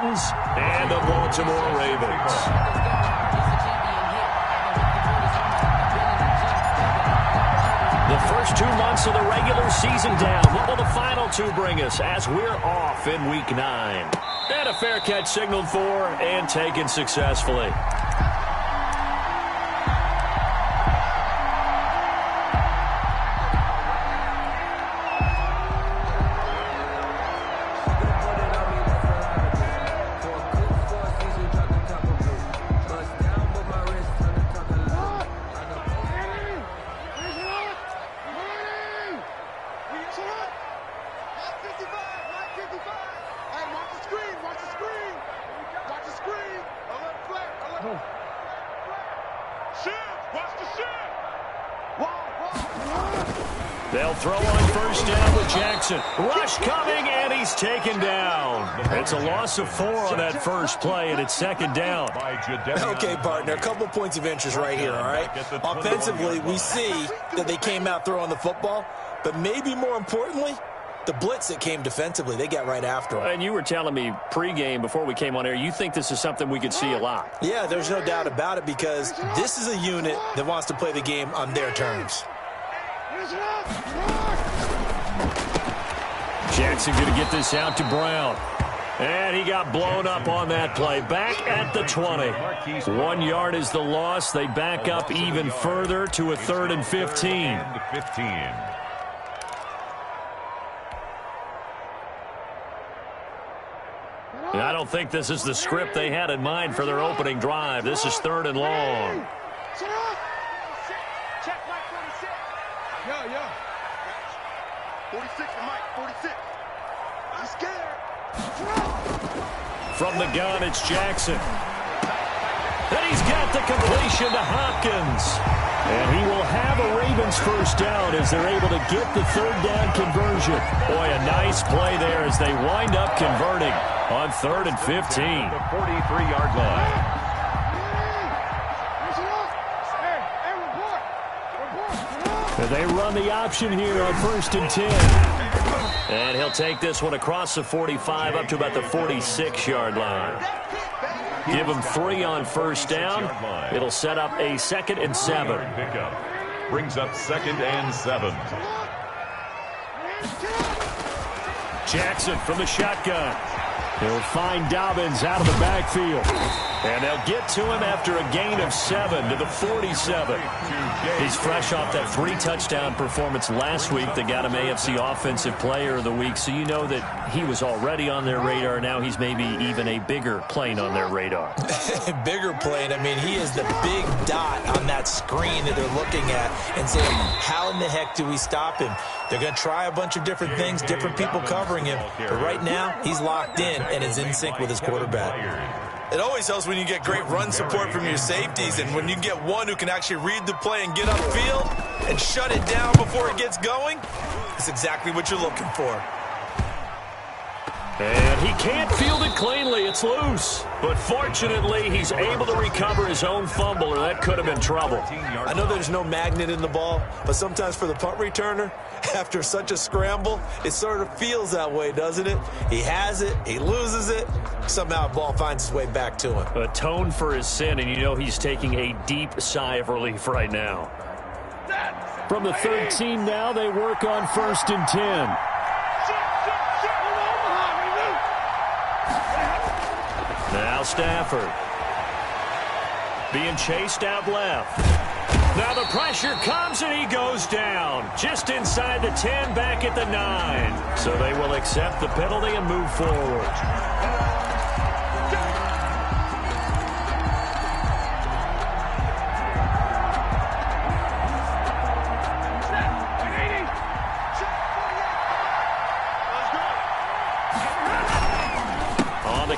Titans and the Baltimore Ravens. The first 2 months of the regular season down. What will the final 2 bring us as we're off in Week 9? And a fair catch signaled for and taken successfully. They'll throw on first down with Jackson. Rush coming, and he's taken down. It's a loss of 4 on that first play, and it's second down. Okay, partner, a couple points of interest right here, all right? Offensively, we see that they came out throwing the football, but maybe more importantly, the blitz that came defensively, they got right after him. And you were telling me pregame before we came on air, you think this is something we could see a lot. Yeah, there's no doubt about it because this is a unit that wants to play the game on their terms. Jackson going to get this out to Brown. And he got blown up on that play. Back at the 20. 1 yard is the loss. They back up even further to a 3rd and 15. I don't think this is the script they had in mind for their opening drive. This is 3rd and long. Check Mike 46. Yo. 46 to Mike, 46. I'm scared. From the gun, it's Jackson. And he's got the completion to Hopkins. And he will have a Ravens first down as they're able to get the 3rd down conversion. Boy, a nice play there as they wind up converting on 3rd and 15. The 43-yard line. They run the option here on 1st and 10. And he'll take this one across the 45 up to about the 46-yard line. Give him 3 on first down. It'll set up a 2nd and 7. Brings up 2nd and 7. Jackson from the shotgun. He'll find Dobbins out of the backfield. And they'll get to him after a gain of 7 to the 47. He's fresh off that 3-touchdown performance last week that got him AFC Offensive Player of the Week. So you know that he was already on their radar. Now he's maybe even a bigger plane on their radar. Bigger plane. I mean, he is the big dot on that screen that they're looking at and saying, how in the heck do we stop him? They're going to try a bunch of different things, different people covering him. But right now, he's locked in and is in sync with his quarterback. It always helps when you get great run support from your safeties, and when you get one who can actually read the play and get upfield and shut it down before it gets going, that's exactly what you're looking for. And he can't field it cleanly. It's loose. But fortunately, he's able to recover his own fumble, or that could have been trouble. I know there's no magnet in the ball, but sometimes for the punt returner, after such a scramble, it sort of feels that way, doesn't it? He has it, he loses it, somehow the ball finds its way back to him. Atone for his sin, and you know he's taking a deep sigh of relief right now. From the 13 now, they work on 1st and 10. Now Stafford being chased out left. Now the pressure comes and he goes down just inside the 10, back at the 9. So they will accept the penalty and move forward.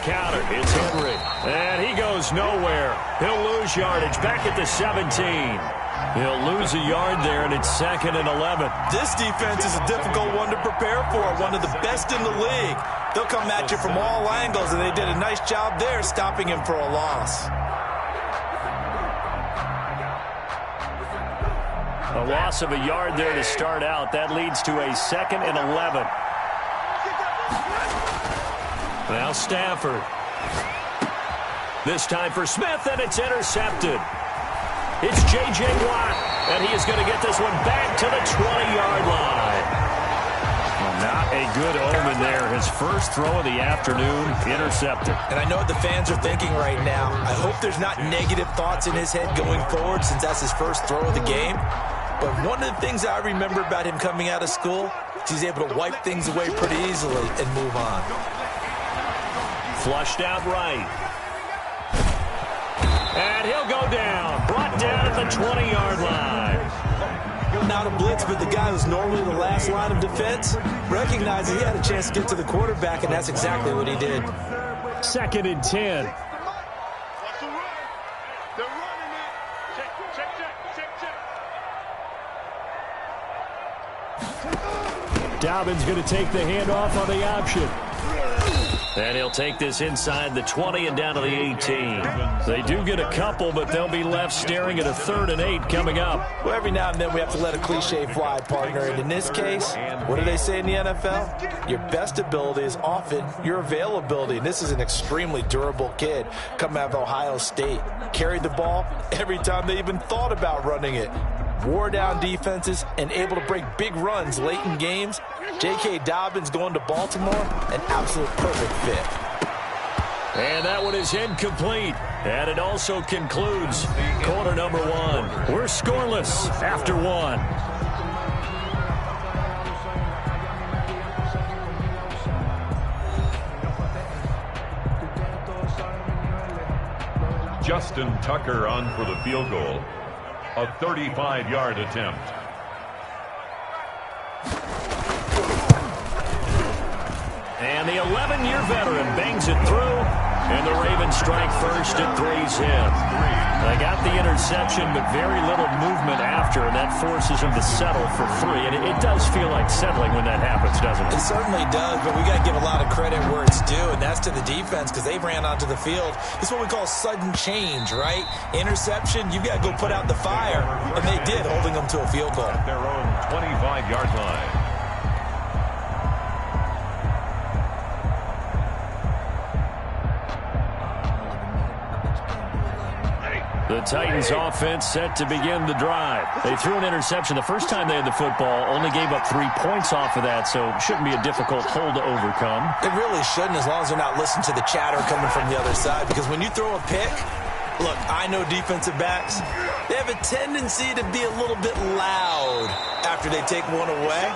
Counter, it's Henry, and he goes nowhere. He'll lose yardage back at the 17. He'll lose a yard there, and it's 2nd and 11. This defense is a difficult one to prepare for, one of the best in the league. They'll come at you from all angles, and they did a nice job there stopping him for a loss. A loss of a yard there to start out. That leads to a 2nd and 11. Now Stafford This time for Smith, and it's intercepted. It's J.J. Watt, and he is going to get this one back to the 20-yard line. Well, not a good omen there. His first throw of the afternoon, intercepted. And I know what the fans are thinking right now. I hope there's not negative thoughts in his head going forward since that's his first throw of the game. But one of the things I remember about him coming out of school is he's able to wipe things away pretty easily and move on. Flushed out right. And he'll go down. Brought down at the 20-yard line. Not a blitz, but the guy who's normally the last line of defense recognized he had a chance to get to the quarterback, and that's exactly what he did. 2nd and 10. Watch the run. They're running it. Check. Dobbins going to take the handoff on the option. And he'll take this inside the 20 and down to the 18. They do get a couple, but they'll be left staring at a 3rd and 8 coming up. Well, every now and then we have to let a cliche fly, partner. And in this case, what do they say in the NFL? Your best ability is often your availability. And this is an extremely durable kid coming out of Ohio State. Carried the ball every time they even thought about running it. Wore down defenses and able to break big runs late in games. J.K. Dobbins going to Baltimore, an absolute perfect fit. And that one is incomplete. And it also concludes quarter number 1. We're scoreless after 1. Justin Tucker on for the field goal. A 35-yard attempt. And the 11-year veteran bangs it through, and the Ravens strike first at 3's him. They got the interception, but very little movement after, and that forces him to settle for 3. And it does feel like settling when that happens, doesn't it? It certainly does, but we got to give a lot of credit where it's due, and that's to the defense because they ran onto the field. It's what we call sudden change, right? Interception, you've got to go put out the fire, and they did, holding them to a field goal. At their own 25-yard line. The Titans offense set to begin the drive. They threw an interception the first time they had the football, only gave up 3 points off of that, so it shouldn't be a difficult hole to overcome. It really shouldn't, as long as they're not listening to the chatter coming from the other side, because when you throw a pick, look, I know defensive backs, they have a tendency to be a little bit loud after they take one away.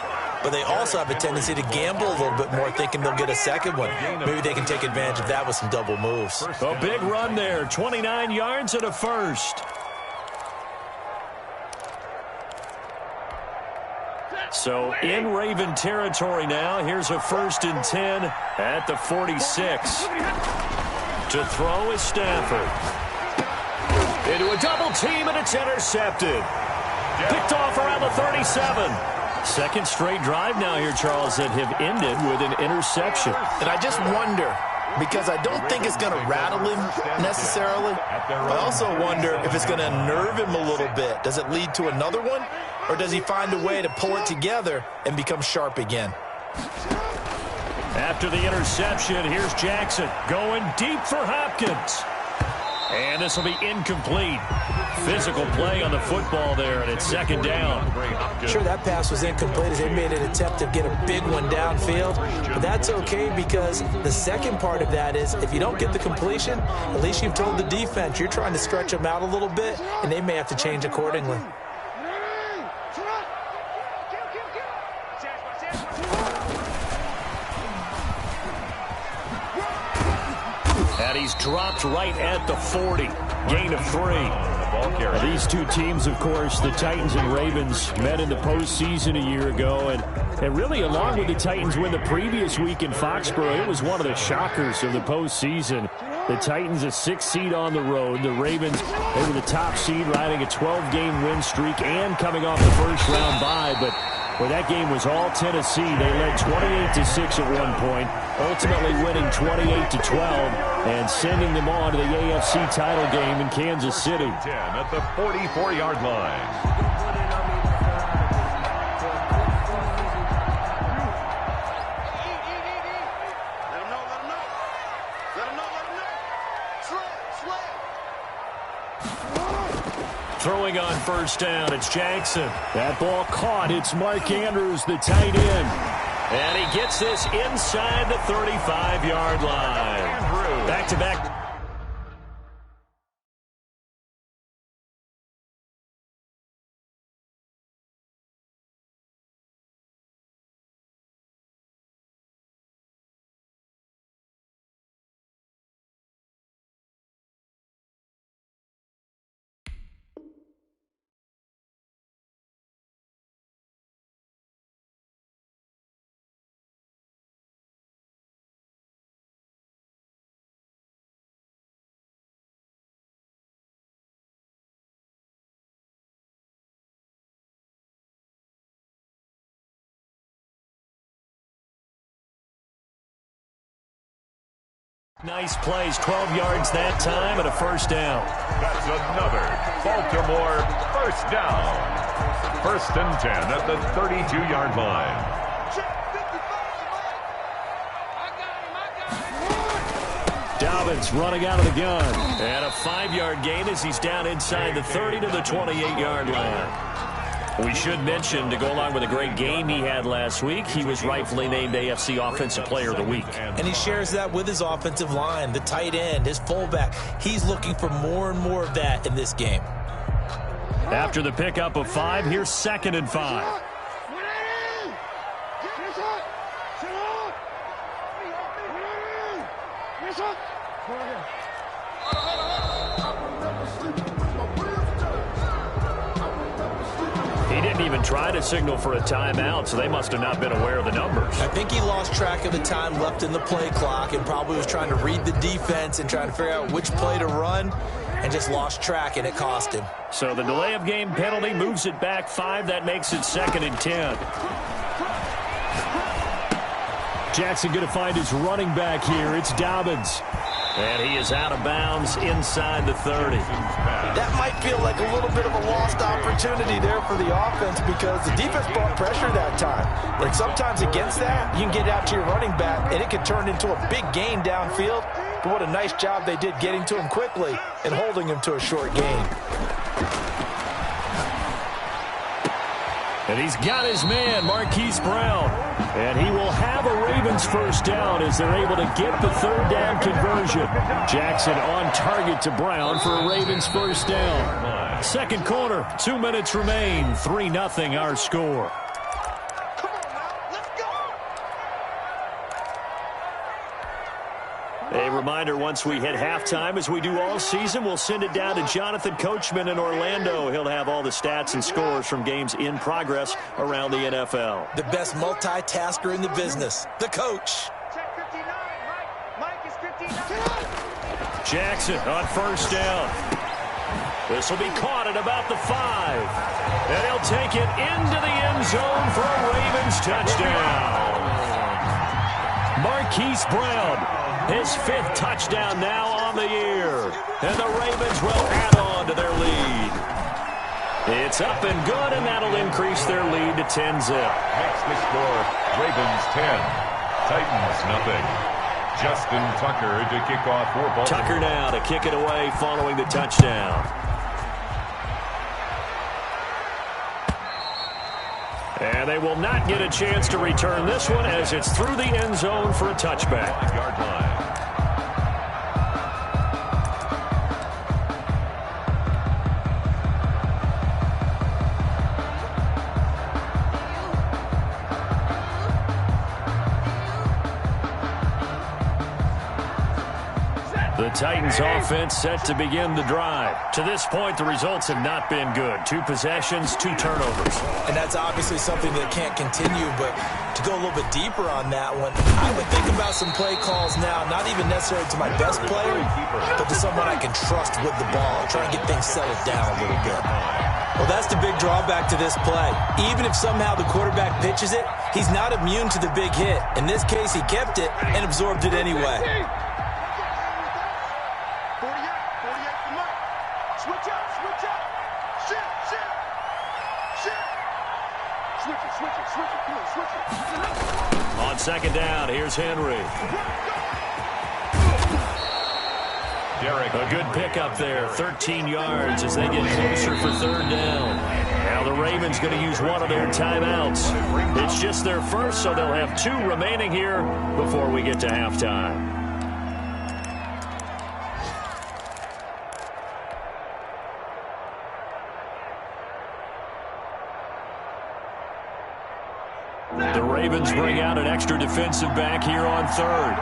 But they also have a tendency to gamble a little bit more, thinking they'll get a second one. Maybe they can take advantage of that with some double moves. A big run there, 29 yards and a first. So in Raven territory now, here's a 1st and 10 at the 46. To throw is Stafford. Into a double team, and it's intercepted. Picked off around the 37. Second straight drive now here, Charles, that have ended with an interception. And I just wonder, because I don't think it's going to rattle him necessarily. I also wonder if it's going to unnerve him a little bit. Does it lead to another one? Or does he find a way to pull it together and become sharp again? After the interception, here's Jackson going deep for Hopkins. And this will be incomplete. Physical play on the football there, and it's 2nd down. Sure, that pass was incomplete as they made an attempt to get a big one downfield. But that's okay because the second part of that is if you don't get the completion, at least you've told the defense you're trying to stretch them out a little bit, and they may have to change accordingly. And he's dropped right at the 40. Gain of 3. These two teams, of course, the Titans and Ravens, met in the postseason a year ago. And really, along with the Titans win the previous week in Foxborough, it was one of the shockers of the postseason. The Titans a 6th seed on the road. The Ravens, they were the top seed, riding a 12-game win streak and coming off the first-round bye. But where that game was all Tennessee, they led 28-6 at one point, ultimately winning 28-12 and sending them on to the AFC title game in Kansas City. 10 at the 44-yard line. Let him know. Throwing on first down, it's Jackson. That ball caught. It's Mark Andrews, the tight end. And he gets this inside the 35-yard line. Back-to-back. Nice plays, 12 yards that time and a first down. That's another Baltimore first down. 1st and 10 at the 32-yard line. Dobbins running out of the gun. And a 5-yard gain as he's down inside the 30 to the 28-yard line. We should mention, to go along with a great game he had last week, he was rightfully named AFC Offensive Player of the Week. And he shares that with his offensive line, the tight end, his fullback. He's looking for more and more of that in this game. After the pickup of 5, here's 2nd and 5. He didn't even try to signal for a timeout, so they must have not been aware of the numbers. I think he lost track of the time left in the play clock and probably was trying to read the defense and trying to figure out which play to run and just lost track, and it cost him. So the delay of game penalty moves it back 5. That makes it 2nd and 10. Jackson going to find his running back here. It's Dobbins. And he is out of bounds inside the 30. That might feel like a little bit of a lost opportunity there for the offense because the defense brought pressure that time. And sometimes against that, you can get out to your running back, and it can turn into a big gain downfield. But what a nice job they did getting to him quickly and holding him to a short gain. And he's got his man, Marquise Brown. And he will have a Ravens first down as they're able to get the 3rd down conversion. Jackson on target to Brown for a Ravens first down. 2nd quarter, 2 minutes remain. 3-0 our score. A reminder, once we hit halftime, as we do all season, we'll send it down to Jonathan Coachman in Orlando. He'll have all the stats and scores from games in progress around the NFL. The best multitasker in the business, the coach. Jackson on first down. This will be caught at about the 5. And he'll take it into the end zone for a Ravens touchdown. Marquise Brown. His 5th touchdown now on the year. And the Ravens will add on to their lead. It's up and good, and that'll increase their lead to 10-zip. Makes the score Ravens 10, Titans nothing. Justin Tucker to kick off for Baltimore. Tucker now to kick it away following the touchdown. And they will not get a chance to return this one as it's through the end zone for a touchback. 5-yard line. The Titans offense set to begin the drive. To this point, the results have not been good. 2 possessions, 2 turnovers. And that's obviously something that can't continue, but to go a little bit deeper on that one, I would think about some play calls now, not even necessarily to my best player, but to someone I can trust with the ball, try and get things settled down a little bit. Well, that's the big drawback to this play. Even if somehow the quarterback pitches it, he's not immune to the big hit. In this case, he kept it and absorbed it anyway. On 2nd down, here's Henry. A good pickup there, 13 yards as they get closer for third down. Now the Ravens going to use one of their timeouts. It's just their first, so they'll have 2 remaining here before we get to halftime. The Ravens bring out an extra defensive back here on third.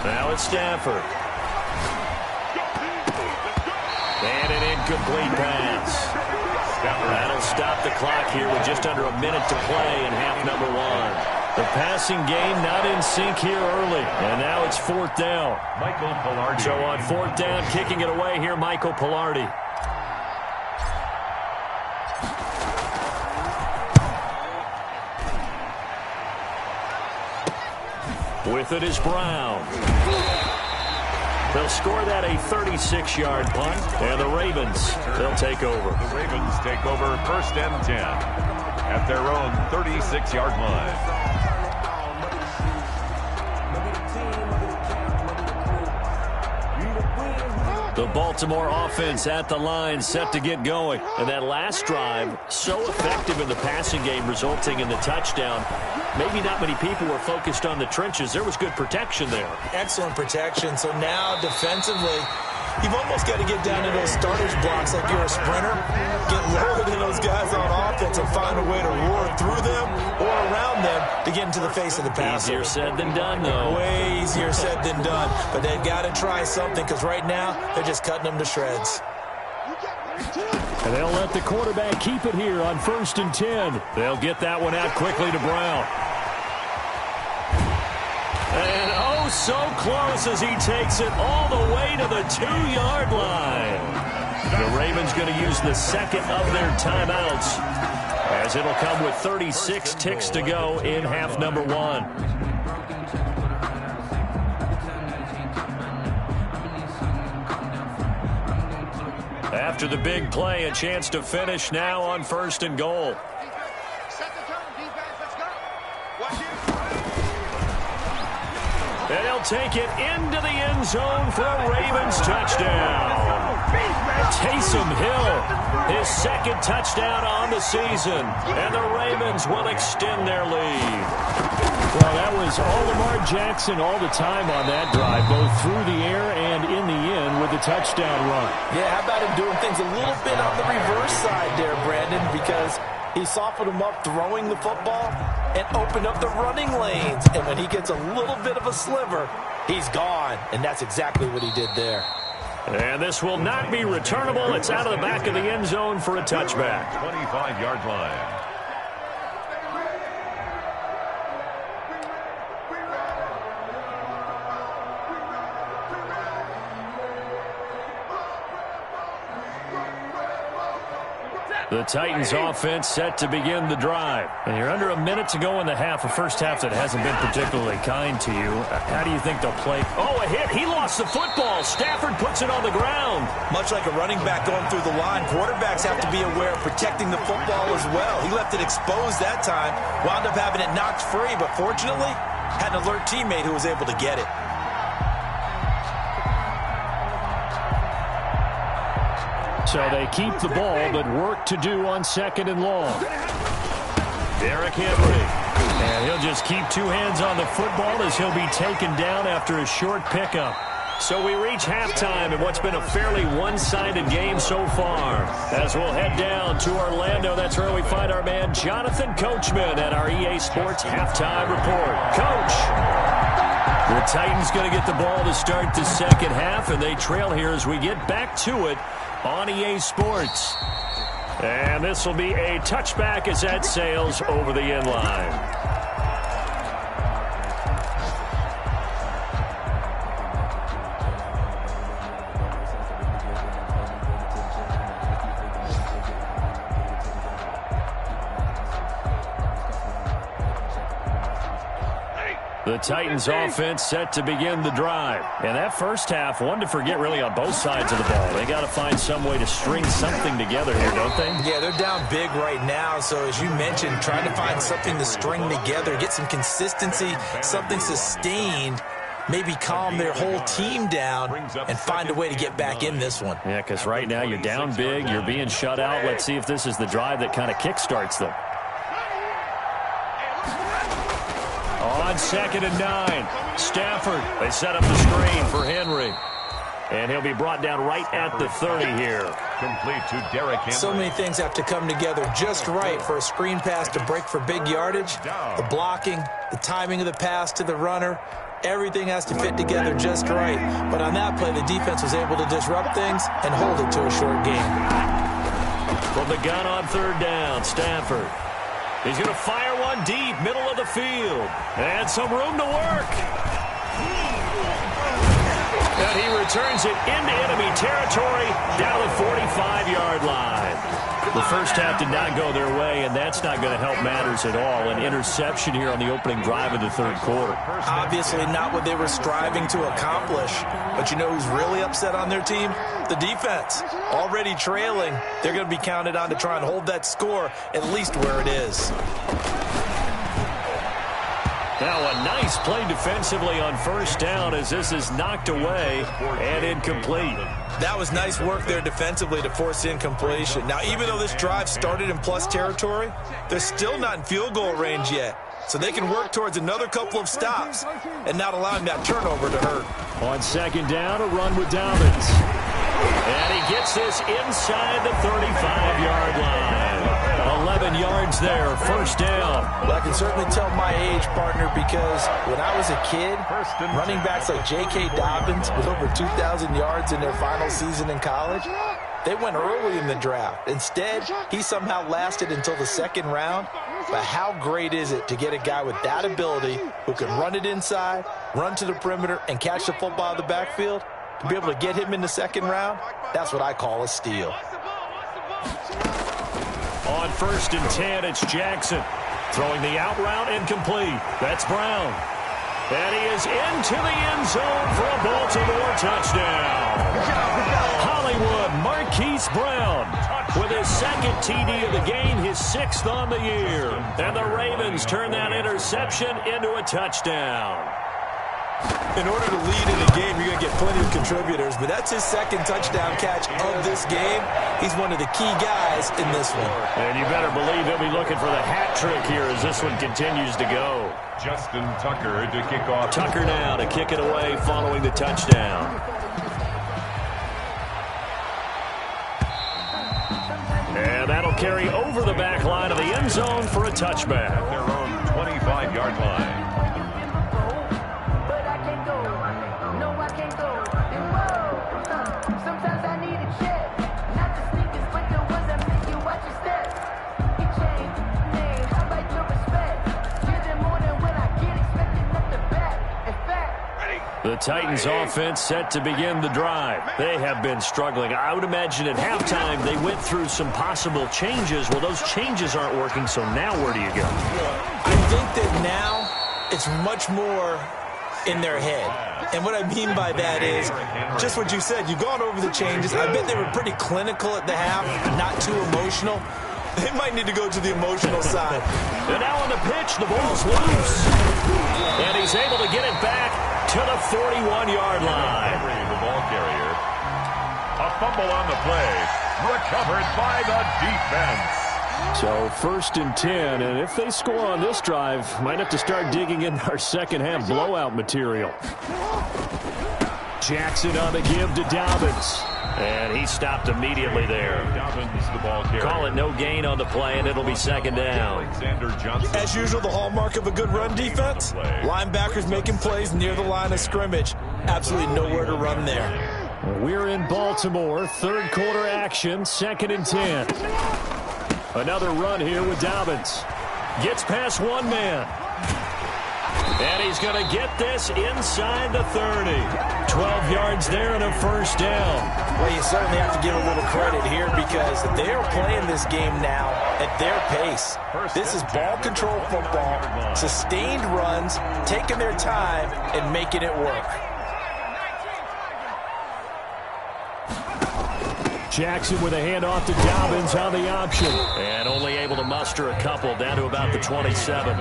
Now it's Stafford. And an incomplete pass. That'll stop the clock here with just under a minute to play in half number 1. The passing game not in sync here early. And now it's 4th down. Michael Pilardi. So on 4th down, kicking it away here, Michael Pilardi. With it is Brown. They'll score that a 36-yard punt, and the Ravens, they'll take over. The Ravens take over 1st and 10 at their own 36-yard line. The Baltimore offense at the line, set to get going. And that last drive, so effective in the passing game, resulting in the touchdown. Maybe not many people were focused on the trenches. There was good protection there. Excellent protection. So now defensively, you've almost got to get down to those starters blocks like you're a sprinter. Get lower than those guys on offense and find a way to roar through them or around them to get into the face of the passer. Easier said than done, though. Way easier said than done. But they've got to try something because right now they're just cutting them to shreds. And they'll let the quarterback keep it here on 1st and 10. They'll get that one out quickly to Brown. And oh, so close as he takes it all the way to the 2-yard line. The Ravens going to use the second of their timeouts, as it'll come with 36 ticks to go in half number 1. After the big play, a chance to finish now on 1st and goal. Set the tone, defense. Let's go. Watch it. And they'll take it into the end zone for a Ravens touchdown. Taysom Hill, his 2nd touchdown on the season. And the Ravens will extend their lead. Well, that was all Lamar Jackson all the time on that drive, both through the air and in the end with the touchdown run. Yeah, how about him doing things a little bit on the reverse side there, Brandon, because he softened him up throwing the football and opened up the running lanes. And when he gets a little bit of a sliver, he's gone. And that's exactly what he did there. And this will not be returnable. It's out of the back of the end zone for a touchback. 25-yard line. The Titans offense set to begin the drive. And you're under a minute to go in the half, a first half that hasn't been particularly kind to you. How do you think they'll play? Oh, a hit. He lost the football. Stafford puts it on the ground. Much like a running back going through the line, quarterbacks have to be aware of protecting the football as well. He left it exposed that time, wound up having it knocked free, but fortunately had an alert teammate who was able to get it. So they keep the ball, but work to do on 2nd and long. Derrick Henry. And he'll just keep 2 hands on the football as he'll be taken down after a short pickup. So we reach halftime in what's been a fairly one-sided game so far. As we'll head down to Orlando, that's where we find our man Jonathan Coachman at our EA Sports Halftime Report. Coach! The Titans going to get the ball to start the second half, and they trail here as we get back to it on EA Sports. And this will be a touchback as that sails over the end line. The Titans offense set to begin the drive. And that first half, one to forget really on both sides of the ball. They got to find some way to string something together here, don't they? Yeah, they're down big right now. So as you mentioned, trying to find something to string together, get some consistency, something sustained maybe calm their whole team down and find a way to get back in this one. Yeah, because right now you're down big, you're being shut out. Let's see if this is the drive that kind of kickstarts them. On 2nd and 9, Stafford. They set up the screen for Henry. And he'll be brought down right at the 30 here. Complete to Derrick Henry. So many things have to come together just right for a screen pass to break for big yardage. The blocking, the timing of the pass to the runner, everything has to fit together just right. But on that play, the defense was able to disrupt things and hold it to a short game. From the gun on 3rd down, Stafford. He's going to fire one deep, middle of the field. And some room to work. And he returns it into enemy territory down the 45-yard line. The first half did not go their way, and that's not going to help matters at all. An interception here on the opening drive of the 3rd quarter. Obviously not what they were striving to accomplish. But you know who's really upset on their team? The defense. Already trailing, they're going to be counted on to try and hold that score at least where it is. Now a nice play defensively on 1st down as this is knocked away and incomplete. That was nice work there defensively to force incompletion. Now, even though this drive started in plus territory, they're still not in field goal range yet. So they can work towards another couple of stops and not allowing that turnover to hurt. On 2nd down, a run with Dobbins. And he gets this inside the 35-yard line. 11 yards there, 1st down. Well, I can certainly tell my age, partner, because when I was a kid, running backs like J.K. Dobbins with over 2,000 yards in their final season in college, they went early in the draft. Instead, he somehow lasted until the 2nd round. But how great is it to get a guy with that ability who can run it inside, run to the perimeter, and catch the football in the backfield? To be able to get him in the 2nd round, that's what I call a steal. On 1st and 10, it's Jackson. Throwing the out route incomplete. That's Brown. And he is into the end zone for a Baltimore touchdown. Hollywood Marquise Brown with his 2nd TD of the game, his 6th on the year. And the Ravens turn that interception into a touchdown. In order to lead in the game, you're going to get plenty of contributors, but that's his 2nd touchdown catch of this game. He's one of the key guys in this one. And you better believe he'll be looking for the hat trick here as this one continues to go. Justin Tucker to kick off. Tucker now to kick it away following the touchdown. And that'll carry over the back line of the end zone for a touchback. Their own 25-yard line. The Titans offense set to begin the drive. They have been struggling. I would imagine at halftime they went through some possible changes. Well, those changes aren't working, so now where do you go? I think that now it's much more in their head. And what I mean by that is just what you said. You've gone over the changes. I bet they were pretty clinical at the half, not too emotional. They might need to go to the emotional side. And now on the pitch, the ball's loose. And he's able to get it back to the 41-yard line. The ball carrier. A fumble on the play. Recovered by the defense. So 1st and 10, and if they score on this drive, might have to start digging in our 2nd half blowout material. Jackson on the give to Dobbins. And he stopped immediately there. Dobbins, the ball carrier. Call it no gain on the play, and it'll be 2nd down. Alexander Johnson. As usual, the hallmark of a good run defense, linebackers making plays near the line of scrimmage. Absolutely nowhere to run there. We're in Baltimore, 3rd quarter action, 2nd and 10. Another run here with Dobbins. Gets past one man. And he's going to get this inside the 30. 12 yards there and a 1st down. Well, you certainly have to give a little credit here because they're playing this game now at their pace. This is ball control football, sustained runs, taking their time and making it work. Jackson with a handoff to Dobbins on the option. And only able to muster a couple, down to about the 27.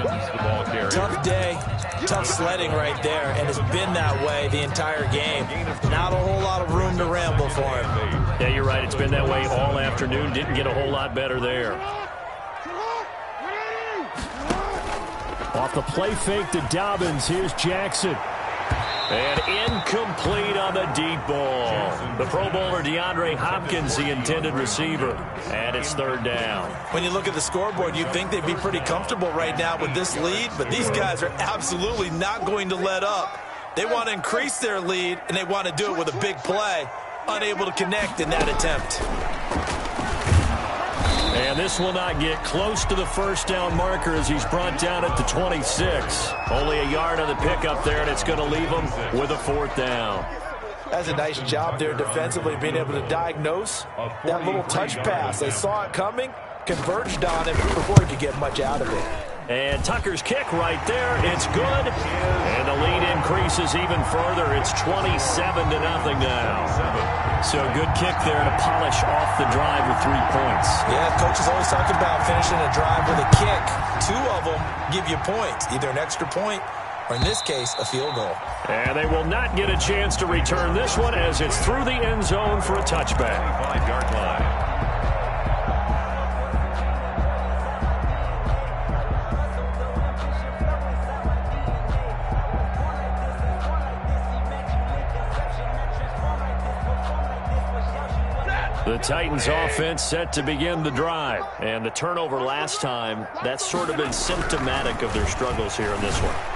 Tough day, tough sledding right there, and it's been that way the entire game. Not a whole lot of room to ramble for him. Yeah, you're right. It's been that way all afternoon. Didn't get a whole lot better there. Off the play fake to Dobbins. Here's Jackson. And incomplete on the deep ball. The Pro Bowler DeAndre Hopkins, the intended receiver. And it's third down. When you look at the scoreboard, you'd think they'd be pretty comfortable right now with this lead, but these guys are absolutely not going to let up. They want to increase their lead, and they want to do it with a big play. Unable to connect in that attempt. And this will not get close to the first down marker as he's brought down at the 26. Only a yard on the pickup there, and it's going to leave him with a fourth down. That's a nice job there defensively, being able to diagnose that little touch pass. They saw it coming, converged on it before he could get much out of it. And Tucker's kick right there. It's good. And the lead increases even further. It's 27-0 now. So good kick there to polish off the drive with 3 points. Yeah, coaches always talk about finishing a drive with a kick. 2 of them give you points, either an extra point or, in this case, a field goal. And they will not get a chance to return this one as it's through the end zone for a touchback. 5-yard line. The Titans offense set to begin the drive. And the turnover last time, that's sort of been symptomatic of their struggles here in this one.